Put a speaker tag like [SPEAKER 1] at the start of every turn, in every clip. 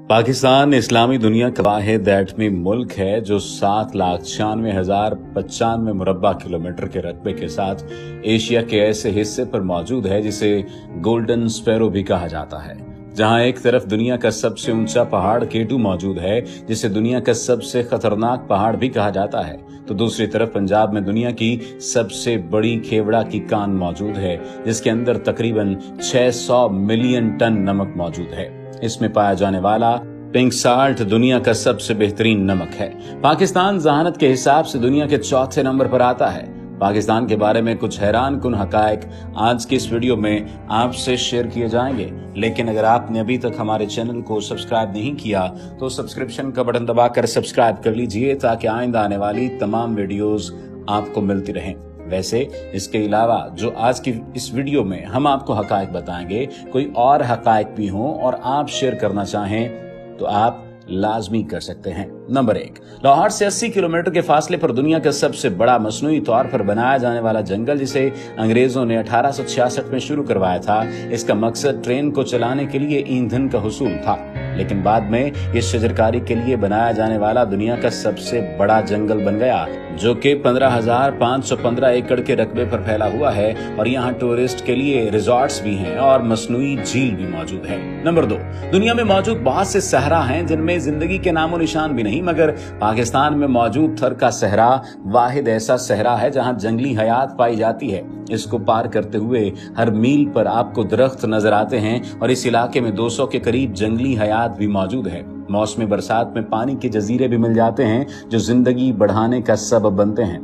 [SPEAKER 1] पाकिस्तान इस्लामी दुनिया का वाहिद एटमी मुल्क है जो 7,96,095 मुरब्बा किलोमीटर के रकबे के साथ एशिया के ऐसे हिस्से पर मौजूद है जिसे गोल्डन स्पैरो भी कहा जाता है। जहां एक तरफ दुनिया का सबसे ऊंचा पहाड़ केटू मौजूद है जिसे दुनिया का सबसे खतरनाक पहाड़ भी कहा जाता है, तो दूसरी तरफ पंजाब में दुनिया की सबसे बड़ी खेवड़ा की कान मौजूद है जिसके अंदर तकरीबन 600 मिलियन टन नमक मौजूद है। इसमें पाया जाने वाला पिंक साल्ट दुनिया का सबसे बेहतरीन नमक है। पाकिस्तान ज़हानत के हिसाब से दुनिया के चौथे नंबर पर आता है। पाकिस्तान के बारे में कुछ हैरान कुन हकायक आज की इस वीडियो में आपसे शेयर किए जाएंगे, लेकिन अगर आपने अभी तक हमारे चैनल को सब्सक्राइब नहीं किया तो सब्सक्रिप्शन का बटन दबाकर सब्सक्राइब कर लीजिए ताकि आइंदा आने वाली तमाम वीडियोस आपको मिलती रहें। वैसे इसके अलावा जो आज की इस वीडियो में हम आपको हकायक बताएंगे, कोई और हकायक भी हों और आप शेयर करना चाहें तो आप लाजमी कर सकते हैं। नंबर 1, लाहौर से 80 किलोमीटर के फासले पर दुनिया का सबसे बड़ा मसनूई तौर पर बनाया जाने वाला जंगल, जिसे अंग्रेजों ने 1866 में शुरू करवाया था। इसका मकसद ट्रेन को चलाने के लिए ईंधन का हुसूल था, लेकिन बाद में ये शजरकारी के लिए बनाया जाने वाला दुनिया का सबसे बड़ा जंगल बन गया, जो कि 15,515 एकड़ के रकबे पर फैला हुआ है और यहाँ टूरिस्ट के लिए रिजॉर्ट्स भी हैं और मसनूई झील भी मौजूद है। नंबर 2, दुनिया में मौजूद बहुत से सहरा हैं जिनमें जिंदगी के नामो निशान भी नहीं, मगर पाकिस्तान में मौजूद थर का सहरा वाहिद ऐसा सहरा है जहाँ जंगली हयात पाई जाती है। इसको पार करते हुए हर मील पर आपको दरख्त नजर आते हैं और इस इलाके में 200 के करीब जंगली हयात भी मौजूद है। मौसमी बरसात में पानी के जजीरे भी मिल जाते हैं जो जिंदगी बढ़ाने का सबब बनते हैं।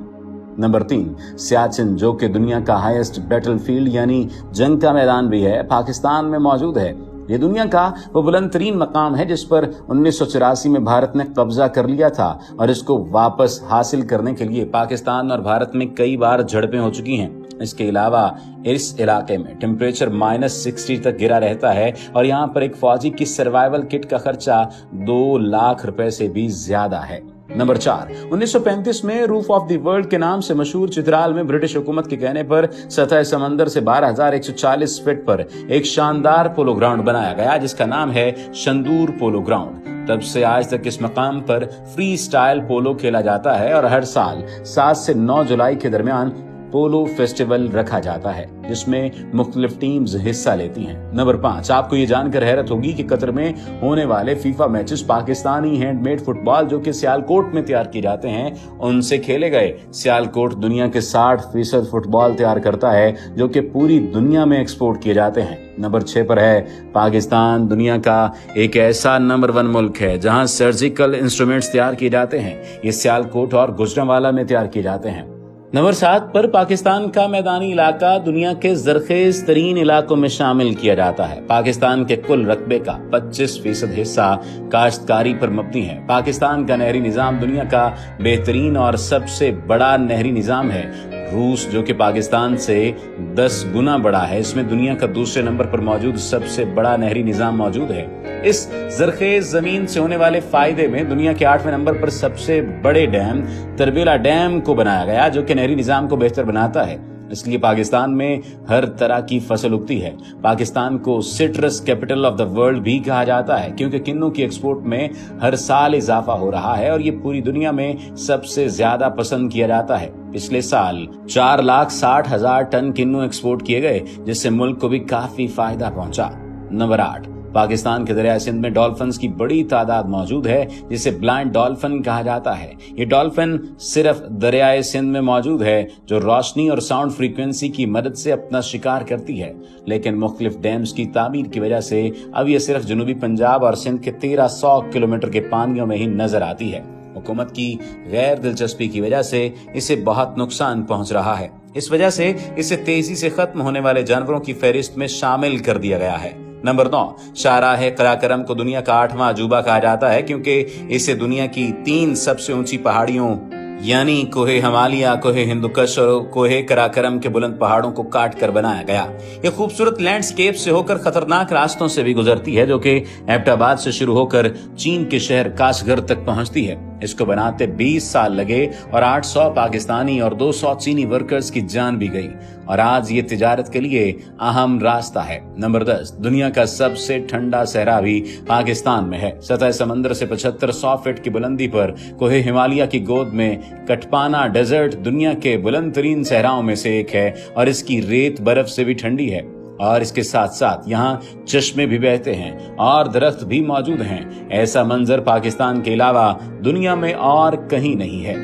[SPEAKER 1] नंबर 3, सियाचिन, जो कि दुनिया का हाईएस्ट बैटलफील्ड यानी जंग का मैदान भी है, पाकिस्तान में मौजूद है। ये दुनिया का वो बुलंद तरीन मकाम है जिस पर 1984 में भारत ने कब्जा कर लिया था और इसको वापस हासिल करने के लिए पाकिस्तान और भारत में कई बार झड़पें हो चुकी हैं। इसके अलावा इस इलाके में टेम्परेचर -60 तक गिरा रहता है और यहाँ पर एक फौजी की सर्वाइवल किट का खर्चा 2 लाख रुपए से भी ज्यादा है। नंबर 4, 1935 में रूफ ऑफ द वर्ल्ड के नाम से मशहूर चित्राल में ब्रिटिश हुकूमत के कहने पर सतह समंदर से 12,140 फीट पर एक शानदार पोलो ग्राउंड बनाया गया जिसका नाम है शंदूर पोलो ग्राउंड। तब से आज तक इस मकाम पर फ्री स्टाइल पोलो खेला जाता है और हर साल 7 से 9 जुलाई के दरमियान पोलो फेस्टिवल रखा जाता है जिसमें मुख्तलिफ टीम्स हिस्सा लेती हैं। नंबर 5, आपको ये जानकर हैरत होगी कि कतर में होने वाले FIFA matches Pakistani handmade football जो कि सियालकोट में तैयार किए जाते हैं उनसे खेले गए। सियालकोट दुनिया के 60% फुटबॉल तैयार करता है जो कि पूरी दुनिया में एक्सपोर्ट किए जाते हैं। नंबर 6 पर है पाकिस्तान दुनिया का एक ऐसा नंबर 1 मुल्क है जहां सर्जिकल इंस्ट्रूमेंट्स तैयार किए जाते हैं। ये सियालकोट और गुजरांवाला में तैयार किए जाते हैं। नंबर 7 पर पाकिस्तान का मैदानी इलाका दुनिया के जरखेज तरीन इलाकों में शामिल किया जाता है। पाकिस्तान के कुल रकबे का 25% हिस्सा काश्तकारी पर मबनी है। पाकिस्तान का नहरी निजाम दुनिया का बेहतरीन और सबसे बड़ा नहरी निजाम है। रूस, जो कि पाकिस्तान से 10 गुना बड़ा है, इसमें दुनिया का दूसरे नंबर पर मौजूद सबसे बड़ा नहरी निजाम मौजूद है। इस जरखेज जमीन से होने वाले फायदे में दुनिया के 8वें नंबर पर सबसे बड़े डैम तरबेला डैम को बनाया गया जो कि नहरी निजाम को बेहतर बनाता है। इसलिए पाकिस्तान में हर तरह की फसल उगती है। पाकिस्तान को citrus capital of the world भी कहा जाता है क्योंकि किन्नू की एक्सपोर्ट में हर साल इजाफा हो रहा है और ये पूरी दुनिया में सबसे ज्यादा पसंद किया जाता है। पिछले साल 4,60,000 टन किन्नू एक्सपोर्ट किए गए जिससे मुल्क को भी काफी फायदा पहुंचा। नंबर 8, पाकिस्तान के दरिया सिंध में डॉल्फिन्स की बड़ी तादाद मौजूद है जिसे ब्लाइंड डॉल्फिन कहा जाता है। ये डॉल्फिन सिर्फ दरियाए सिंध में मौजूद है जो रोशनी और साउंड फ्रीक्वेंसी की मदद से अपना शिकार करती है, लेकिन मुख्तलिफ डैम्स की तामीर की वजह से अब ये सिर्फ जनूबी पंजाब और सिंध के 1300 किलोमीटर के पानियों में ही नजर आती है। हुकूमत की गैर दिलचस्पी की वजह से इसे बहुत नुकसान पहुंच रहा है। इस वजह से इसे तेजी से खत्म होने वाले जानवरों की फहरिस्त में शामिल कर दिया गया है। नंबर 9, शाहराह कराकरम को दुनिया का 8वां अजूबा कहा जाता है क्योंकि इसे दुनिया की 3 सबसे ऊंची पहाड़ियों यानी कोहे हिमालय, कोहे हिंदुकुश और कोहे कराकरम के बुलंद पहाड़ों को काट कर बनाया गया। ये खूबसूरत लैंडस्केप से होकर खतरनाक रास्तों से भी गुजरती है जो कि एबटाबाद से शुरू होकर चीन के शहर काशगर तक पहुंचती है। इसको बनाते 20 साल लगे और 800 पाकिस्तानी और 200 चीनी वर्कर्स की जान भी गई और आज ये तिजारत के लिए अहम रास्ता है। नंबर 10, दुनिया का सबसे ठंडा सहरा भी पाकिस्तान में है। सतह समंदर से 7500 फीट की बुलंदी पर कोहे हिमालय की गोद में कटपाना डेजर्ट दुनिया के बुलंद तरीन सहराओं में से एक है और इसकी रेत बर्फ से भी ठंडी है और इसके साथ साथ यहाँ चश्मे भी बहते हैं और दरख्त भी मौजूद हैं। ऐसा मंजर पाकिस्तान के अलावा दुनिया में और कहीं नहीं है।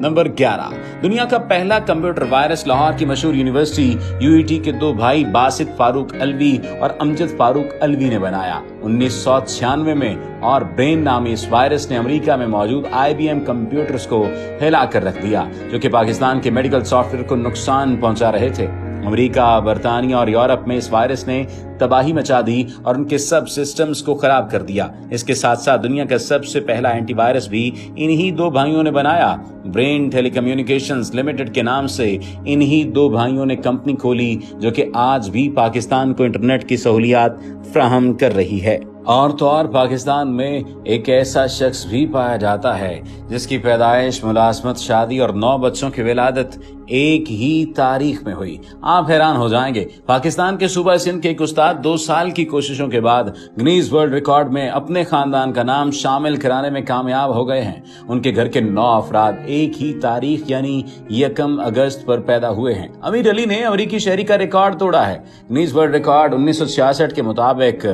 [SPEAKER 1] नंबर 11, दुनिया का पहला कंप्यूटर वायरस लाहौर की मशहूर यूनिवर्सिटी यूईटी के दो भाई बासित फारूक अलवी और अमजद फारूक अलवी ने बनाया 1996 में और ब्रेन नामी इस वायरस ने अमेरिका में मौजूद IBM कंप्यूटर्स को हिला कर रख दिया, जो कि पाकिस्तान के मेडिकल सॉफ्टवेयर को नुकसान पहुंचा रहे थे। अमेरिका, बर्तानिया और यूरोप में इस वायरस ने तबाही मचा दी और उनके सब सिस्टम्स को खराब कर दिया। इसके साथ साथ दुनिया का सबसे पहला एंटीवायरस भी इन्हीं दो भाइयों ने बनाया। ब्रेन टेलीकम्युनिकेशंस लिमिटेड के नाम से इन्हीं दो भाइयों ने कंपनी खोली, जो कि आज भी पाकिस्तान को इंटरनेट की सहूलियात फ्राहम कर रही है। और तो और पाकिस्तान में एक ऐसा शख्स भी पाया जाता है जिसकी पैदाइश, मुलाजमत, शादी और 9 बच्चों की विलादत एक ही तारीख में हुई। आप हैरान हो जाएंगे। पाकिस्तान के सूबा सिंध के एक उस्ताद 2 साल की कोशिशों के बाद गिनीज वर्ल्ड रिकॉर्ड में अपने खानदान का नाम शामिल कराने में कामयाब हो गए हैं। उनके घर के 9 अफराद एक ही तारीख यानी 1 अगस्त पर पैदा हुए हैं। अमीर अली ने अमेरिकी शहरी का रिकॉर्ड तोड़ा है। गिनीज वर्ल्ड रिकॉर्ड 1966 के मुताबिक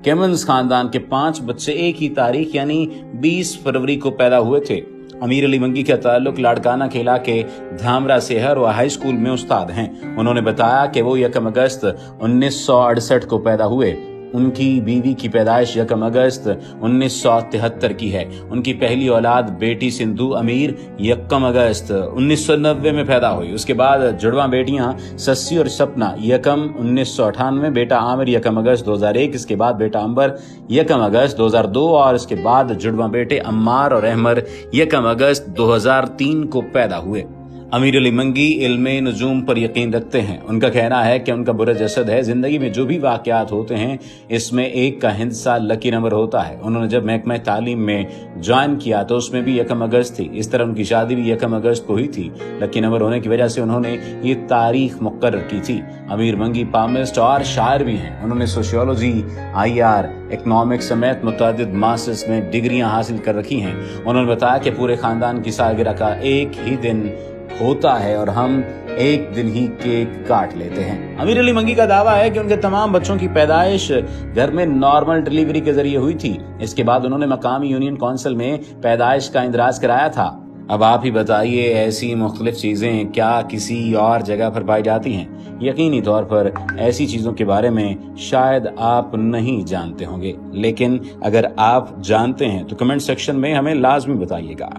[SPEAKER 1] केमन्स खानदान के 5 बच्चे एक ही तारीख यानी 20 फरवरी को पैदा हुए थे। अमीर अली मंगी का ताल्लुक लाड़काना के इलाके धामरा से है और वह हाई स्कूल में उस्ताद हैं। उन्होंने बताया कि वो 1 अगस्त 1968 को पैदा हुए। उनकी बीवी की पैदाइश 1 अगस्त 1973 की है। उनकी पहली औलाद बेटी सिंधु अमीर 1 अगस्त 1990 में पैदा हुई। उसके बाद जुड़वा बेटियां सस्सी और सपना 1 1998, बेटा आमिर 1 अगस्त 2001, इसके बाद बेटा अंबर 1 अगस्त 2002 और इसके बाद जुड़वा बेटे अम्मार और अहमर 1 अगस्त 2003 को पैदा हुए। अमीर अली मंगी इल्मे नजूम पर यकीन रखते हैं। उनका कहना है कि उनका बुरा जसद है। जिंदगी में जो भी वाकयात होते हैं इसमें एक का हिस्सा लकी नंबर होता है। उन्होंने जब महकमा तालीम में ज्वाइन किया तो उसमें भी 1 अगस्त थी। इस तरह उनकी शादी भी 1 अगस्त को हुई थी। लकी नंबर होने की वजह से उन्होंने ये तारीख मुकर्रर की थी। अमीर मंगी पामिस्ट और शायर भी हैं। उन्होंने सोशियोलॉजी, IR, इकोनॉमिक्स समेत मुतअद्दिद मास्टर्स में डिग्रियां हासिल कर रखी हैं। उन्होंने बताया कि पूरे खानदान की सालगिरह का एक ही दिन होता है और हम एक दिन ही केक काट लेते हैं। अमीर अली मंगी का दावा है कि उनके तमाम बच्चों की पैदाइश घर में नॉर्मल डिलीवरी के जरिए हुई थी। इसके बाद उन्होंने मकामी यूनियन काउंसिल में पैदाइश का इंदराज कराया था। अब आप ही बताइए, ऐसी मुख्तलिफ चीजें क्या किसी और जगह पर पाई जाती हैं? यकीनी तौर पर ऐसी चीजों के बारे में शायद आप नहीं जानते होंगे, लेकिन अगर आप जानते हैं तो कमेंट सेक्शन में हमें लाजमी बताइएगा।